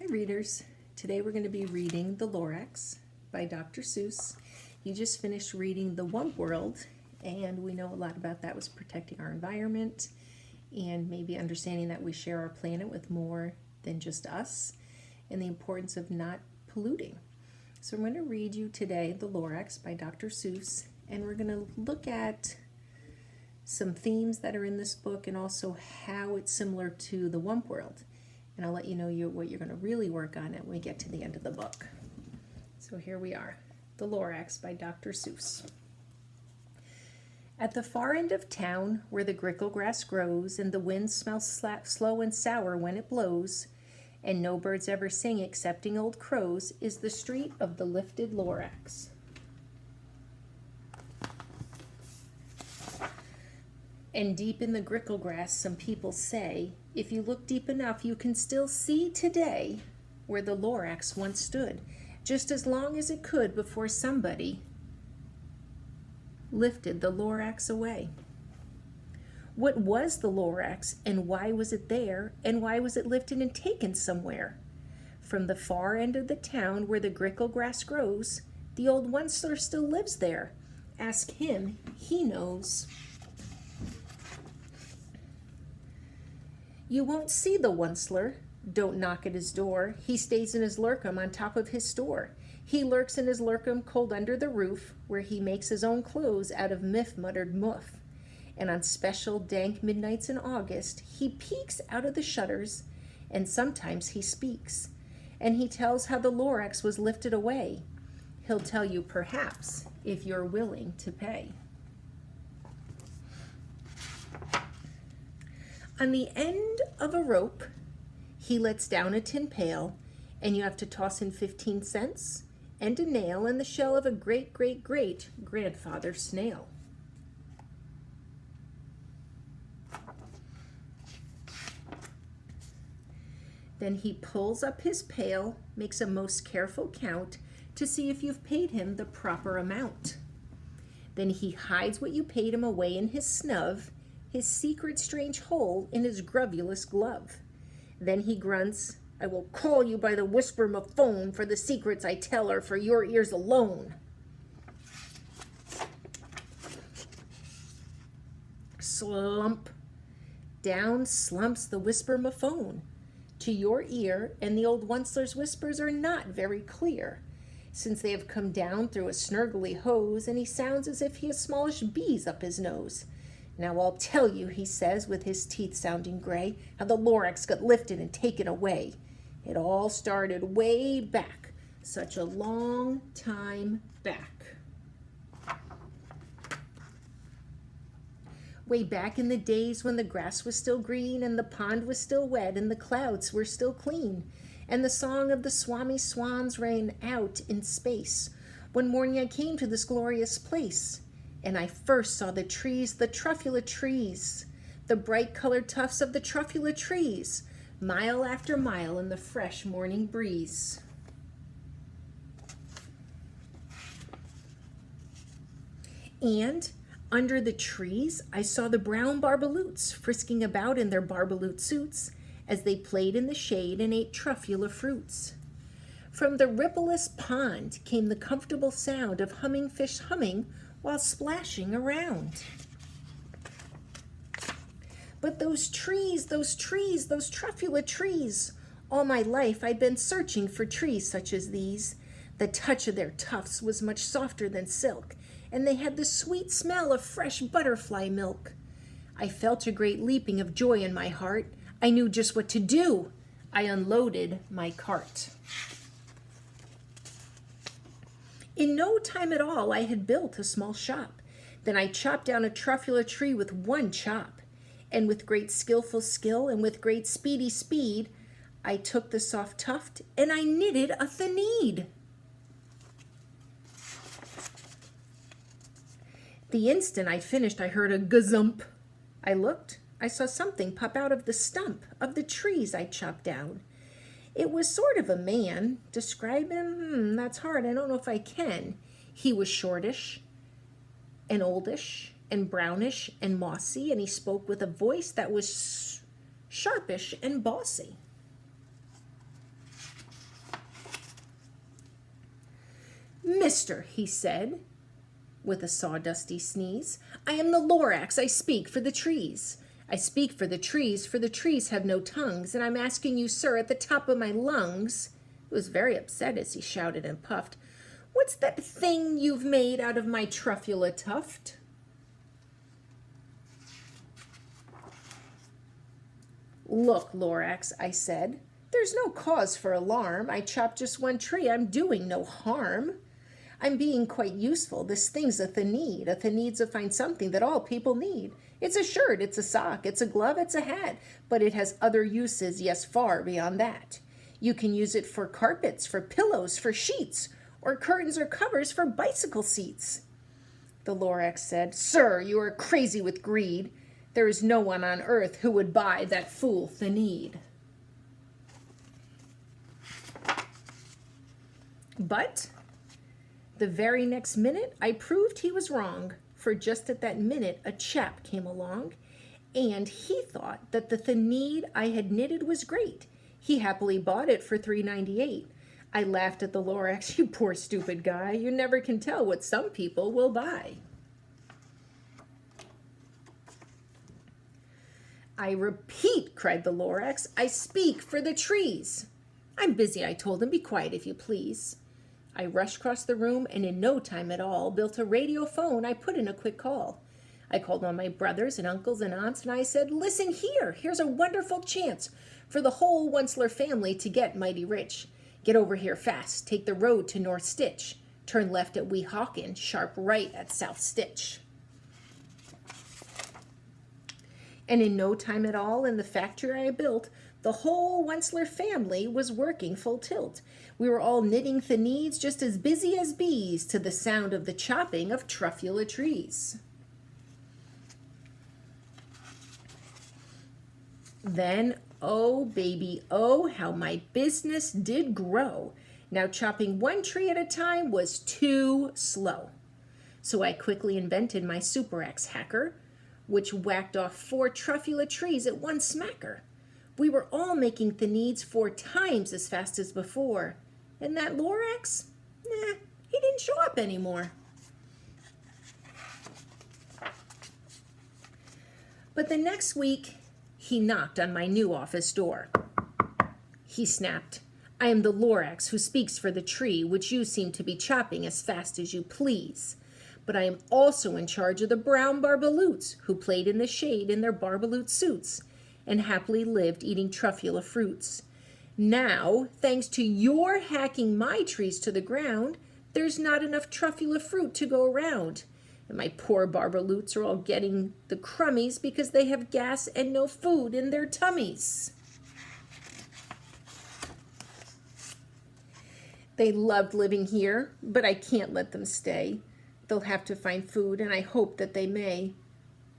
readers. Today we're going to be reading The Lorax by Dr. Seuss. He just finished reading The One World, and we know a lot about that was protecting our environment and maybe understanding that we share our planet with more than just us, and the importance of not polluting. So I'm going to read you today The Lorax by Dr. Seuss, and we're going to look at some themes that are in this book and also how it's similar to The One World. And I'll let you know what you're going to really work on when we get to the end of the book. So here we are, The Lorax by Dr. Seuss. At the far end of town, where the grickle grass grows and the wind smells slow and sour when it blows, and no birds ever sing excepting old crows, is the street of the lifted Lorax. And deep in the grickle grass, some people say, if you look deep enough, you can still see today where the Lorax once stood, just as long as it could before somebody lifted the Lorax away. What was the Lorax, and why was it there, and why was it lifted and taken somewhere? From the far end of the town where the grickle grass grows, the old Onceler still lives there. Ask him, he knows. You won't see the Onceler. Don't knock at his door. He stays in his lurkum on top of his store. He lurks in his lurkum cold under the roof, where he makes his own clothes out of muttered muff. And on special dank midnights in August, he peeks out of the shutters, and sometimes he speaks. And he tells how the Lorax was lifted away. He'll tell you perhaps if you're willing to pay. On the end of a rope, he lets down a tin pail, and you have to toss in 15 cents and a nail and the shell of a great-great-great-grandfather snail. Then he pulls up his pail, makes a most careful count to see if you've paid him the proper amount. Then he hides what you paid him away in his snub, his secret strange hole in his gruvulous glove. Then he grunts, I will call you by the whisper-mophone, for the secrets I tell are for your ears alone. Slump. Down slumps the whisper-mophone to your ear, and the old Onceler's whispers are not very clear, since they have come down through a snurgly hose, and he sounds as if he has smallish bees up his nose. Now I'll tell you, he says, with his teeth sounding gray, how the Lorax got lifted and taken away. It all started way back, such a long time back. Way back in the days when the grass was still green, and the pond was still wet, and the clouds were still clean, and the song of the swami swans rang out in space. One morning I came to this glorious place, and I first saw the trees, the truffula trees, the bright-colored tufts of the truffula trees, mile after mile in the fresh morning breeze. And under the trees, I saw the brown barbaloots frisking about in their barbaloot suits as they played in the shade and ate truffula fruits. From the rippleless pond came the comfortable sound of humming fish humming while splashing around. But those trees, those truffula trees, all my life I'd been searching for trees such as these. The touch of their tufts was much softer than silk, and they had the sweet smell of fresh butterfly milk. I felt a great leaping of joy in my heart. I knew just what to do. I unloaded my cart. In no time at all, I had built a small shop. Then I chopped down a truffula tree with one chop. And with great skillful skill and with great speedy speed, I took the soft tuft and I knitted a thneed. The instant I finished, I heard a gazump. I looked, I saw something pop out of the stump of the trees I chopped down. It was sort of a man. Describe him? That's hard. I don't know if I can. He was shortish and oldish and brownish and mossy, and he spoke with a voice that was sharpish and bossy. Mister, he said, with a sawdusty sneeze, I am the Lorax. I speak for the trees. I speak for the trees have no tongues, and I'm asking you, sir, at the top of my lungs. He was very upset as he shouted and puffed. What's that thing you've made out of my truffula tuft? Look, Lorax, I said, there's no cause for alarm. I chopped just one tree. I'm doing no harm. I'm being quite useful. This thing's a Thanid. A Thanid's a fine something that all people need. It's a shirt, it's a sock, it's a glove, it's a hat, but it has other uses, yes, far beyond that. You can use it for carpets, for pillows, for sheets, or curtains or covers for bicycle seats. The Lorax said, Sir, you are crazy with greed. There is no one on earth who would buy that fool Thanid. But the very next minute, I proved he was wrong, for just at that minute a chap came along, and he thought that the Thanid I had knitted was great. He happily bought it for $3.98. I laughed at the Lorax. You poor stupid guy. You never can tell what some people will buy. I repeat, cried the Lorax, I speak for the trees. I'm busy, I told him. Be quiet, if you please. I rushed across the room, and in no time at all built a radio phone. I put in a quick call. I called on my brothers and uncles and aunts, and I said, listen here. Here's a wonderful chance for the whole Onceler family to get mighty rich. Get over here fast. Take the road to North Stitch. Turn left at Weehawken, sharp right at South Stitch. And in no time at all, in the factory I built, the whole Onceler family was working full tilt. We were all knitting Thanids just as busy as bees to the sound of the chopping of truffula trees. Then, oh baby, oh, how my business did grow. Now chopping one tree at a time was too slow. So I quickly invented my super axe hacker, which whacked off 4 truffula trees at one smacker. We were all making Thanids 4 times as fast as before. And that Lorax? Nah, he didn't show up anymore. But the next week, he knocked on my new office door. He snapped, I am the Lorax who speaks for the tree, which you seem to be chopping as fast as you please. But I am also in charge of the brown barbaloots, who played in the shade in their barbaloot suits, and happily lived eating truffula fruits. Now, thanks to your hacking my trees to the ground, there's not enough truffula fruit to go around. And my poor barbaloots are all getting the crummies because they have gas and no food in their tummies. They loved living here, but I can't let them stay. They'll have to find food, and I hope that they may.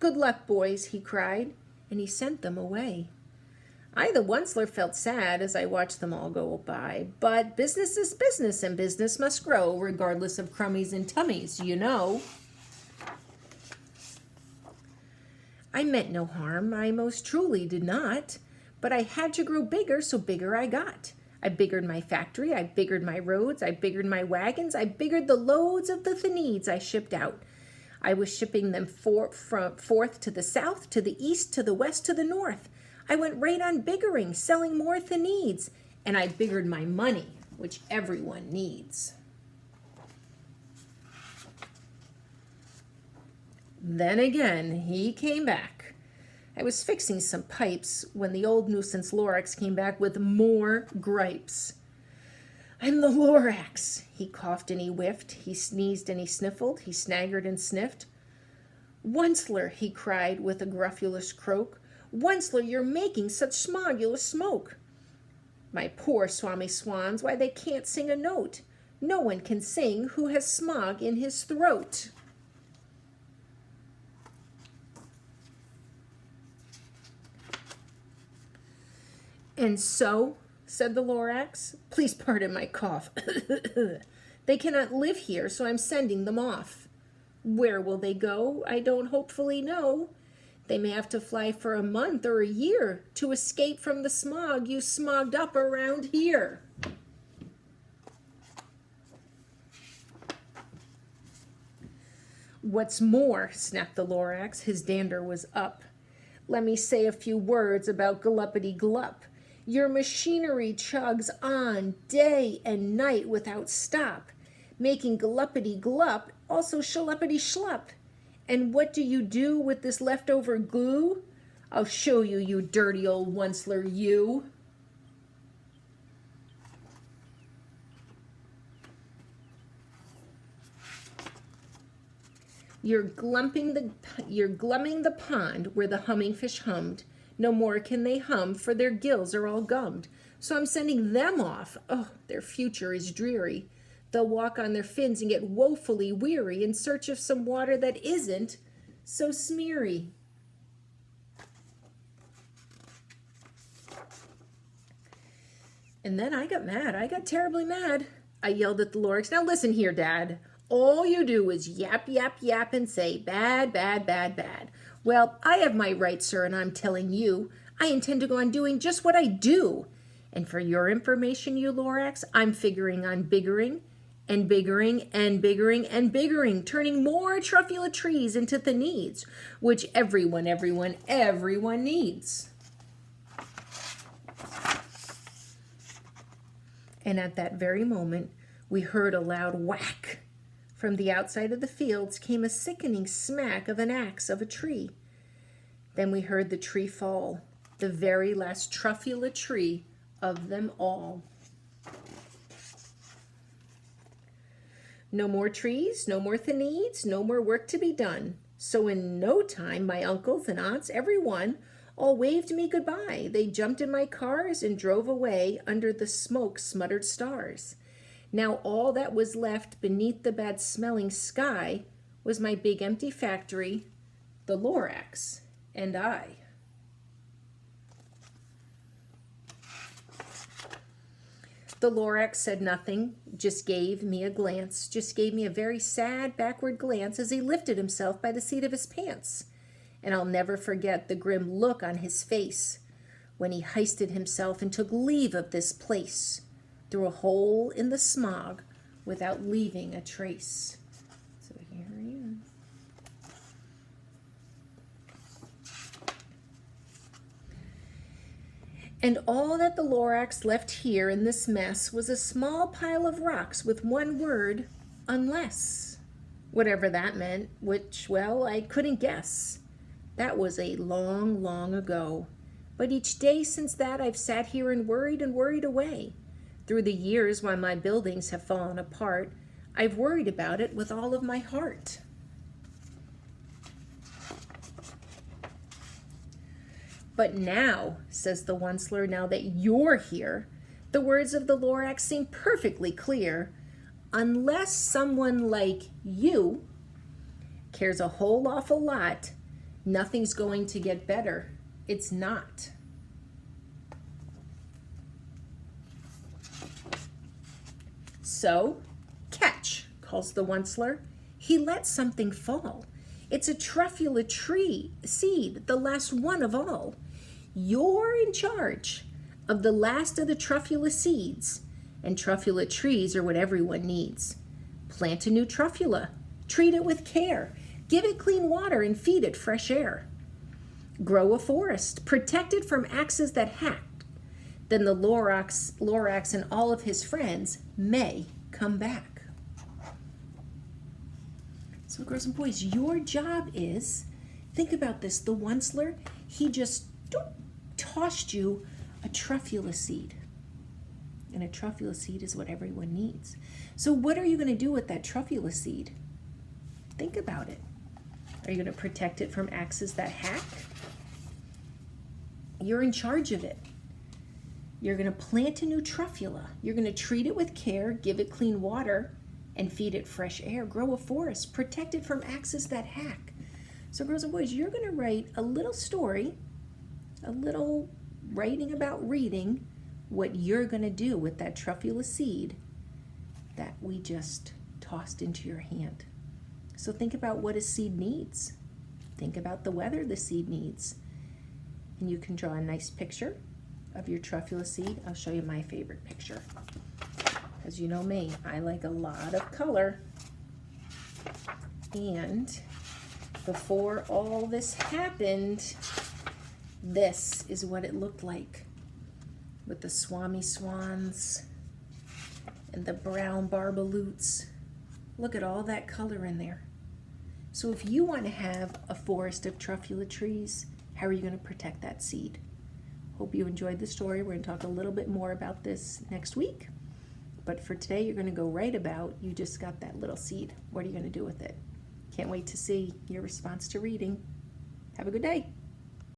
Good luck, boys, he cried, and he sent them away. I, the Onceler, felt sad as I watched them all go by, but business is business, and business must grow, regardless of crummies and tummies, you know. I meant no harm, I most truly did not, but I had to grow bigger, so bigger I got. I biggered my factory, I biggered my roads, I biggered my wagons, I biggered the loads of the Thanids I shipped out. I was shipping them forth to the south, to the east, to the west, to the north. I went right on biggering, selling more Thanids, and I biggered my money, which everyone needs. Then again, he came back. I was fixing some pipes when the old nuisance Lorax came back with more gripes. I'm the Lorax. He coughed and he whiffed. He sneezed and he sniffled. He snaggered and sniffed. Onceler, he cried with a gruffulous croak. Onceler, you're making such smogulous smoke. My poor Swami Swans, why they can't sing a note. No one can sing who has smog in his throat. And so, said the Lorax, please pardon my cough. They cannot live here, so I'm sending them off. Where will they go? I don't hopefully know. They may have to fly for a month or a year to escape from the smog you smogged up around here. What's more, snapped the Lorax, his dander was up. Let me say a few words about Gluppity-Glup. Your machinery chugs on day and night without stop, making Gluppity-Glup also Shluppity-Shlup. And what do you do with this leftover glue? I'll show you, you dirty old Onceler, you. You're glumming the pond where the humming fish hummed. No more can they hum, for their gills are all gummed. So I'm sending them off. Oh, their future is dreary. They'll walk on their fins and get woefully weary in search of some water that isn't so smeary. And then I got mad. I got terribly mad. I yelled at the Lorax. Now listen here, Dad. All you do is yap, yap, yap and say bad, bad, bad, bad. Well, I have my rights, sir, and I'm telling you, I intend to go on doing just what I do. And for your information, you Lorax, I'm figuring on biggering and biggering and biggering and biggering, turning more truffula trees into the needs, which everyone needs. And at that very moment, we heard a loud whack. From the outside of the fields came a sickening smack of an axe of a tree. Then we heard the tree fall, the very last truffula tree of them all. No more trees, no more needs, no more work to be done. So in no time, my uncles and aunts, everyone, all waved me goodbye. They jumped in my cars and drove away under the smoke-smuttered stars. Now all that was left beneath the bad-smelling sky was my big empty factory, the Lorax, and I. The Lorax said nothing, just gave me a glance, just gave me a very sad backward glance as he lifted himself by the seat of his pants. And I'll never forget the grim look on his face when he hoisted himself and took leave of this place through a hole in the smog without leaving a trace. So here he is. And all that the Lorax left here in this mess was a small pile of rocks with one word, unless. Whatever that meant, which, well, I couldn't guess. That was a long, long ago. But each day since that I've sat here and worried away. Through the years while my buildings have fallen apart, I've worried about it with all of my heart. But now, says the Onceler, now that you're here, the words of the Lorax seem perfectly clear. Unless someone like you cares a whole awful lot, nothing's going to get better. It's not. So, catch, calls the Onceler. He let something fall. It's a truffula tree seed, the last one of all. You're in charge of the last of the truffula seeds, and truffula trees are what everyone needs. Plant a new truffula, treat it with care, give it clean water and feed it fresh air. Grow a forest, protect it from axes that hack. Then the Lorax and all of his friends may come back. So girls and boys, your job is, think about this, the Onceler, he just tossed you a truffula seed. And a truffula seed is what everyone needs. So what are you going to do with that truffula seed? Think about it. Are you going to protect it from axes that hack? You're in charge of it. You're going to plant a new truffula. You're going to treat it with care, give it clean water, and feed it fresh air. Grow a forest, protect it from axes that hack. So girls and boys, you're going to write a little story, a little writing about reading what you're going to do with that truffula seed that we just tossed into your hand. So think about what a seed needs. Think about the weather the seed needs. And you can draw a nice picture of your truffula seed. I'll show you my favorite picture. As you know me, I like a lot of color. And before all this happened, this is what it looked like with the swami swans and the brown barbaloots. Look at all that color in there. So if you want to have a forest of truffula trees, how are you going to protect that seed? Hope you enjoyed the story. We're going to talk a little bit more about this next week. But for today, you're going to go right about, you just got that little seed. What are you going to do with it? Can't wait to see your response to reading. Have a good day.